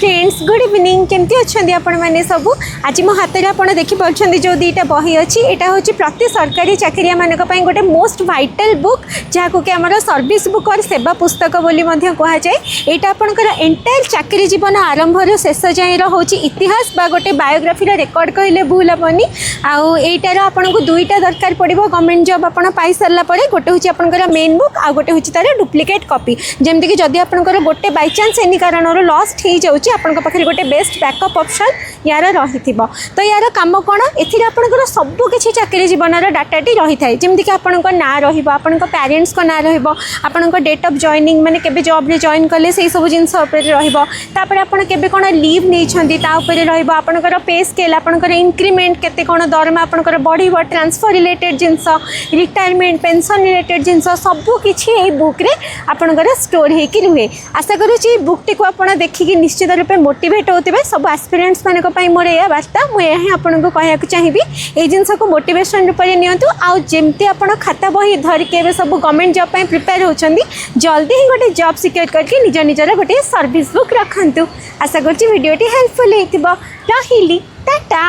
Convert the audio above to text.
Friends good evening केमती अच्छा आपण मैंने सब आज मो हाथ में आप देखिए जो दुईटा बही अच्छी यहाँ हूँ प्रति सरकारी चाकरिया मानक गोटे मोस्ट वाइटल बुक जहाँ कि आम सर्विस बुक और सेवा पुस्तक बोली कह जाए यहाँ आपंकर एंटायर चाकरी जीवन आरंभ शेष जाए हूँ इतिहास बा गोटे बायोग्राफी रेकर्ड कहले भूल हेनी आईटार आपन को दुईटा दरकार पड़ो गवर्नमेंट जॉब आप पाई सारा गोटे हूँ आपंकर मेन बुक आ गोटे हूँ तार डुप्लिकेट कॉपी जमती कि जदि आपंकर गोटे बाई चान्स एनी कारण लॉस्ट हो जाऊँगी आपंक पाखे गोटे बेस्ट बैकअप ऑप्शन यार रही तो यार कम कौन एपंकर सबकि चाकरी जीवन डाटाटी रही है जमीक कि आपण ना आपण पेरेंट्स को ना आपण डेट ऑफ जॉइनिंग माने केबे जॉब रे जॉइन कले से सब जिनस तापर आपण केबे कोन लीव नहीं आपणकर पे स्केल आपणकर इंक्रीमेंट केते कोन दरमा आपणकर बढ़िबो ट्रांसफर रिलेटेड जिनस रिटायरमेंट पेंशन रिलेटेड जिनस सबकि ए बुक रे आपणकर स्टोर होकर रुहे आशा करुँची बुकटी को आप देखिए निश्चित रूपे मोटिवेट होते सब एस्पिरेंट्स मानक मोर यह वार्ता मुझे आपको कहना चाहिए ये जिनस को मोटिवेशन रूप में नियंतु आउ जमती आप खाता बही धरिके सब गवर्नमेंट जॉब पर प्रिपेयर होती जल्दी ही गोटे जॉब सिक्योर करके निज निजर गोटे सर्विस बुक रखु आशा करुँची वीडियोटी हेल्पफुल होती टाटा।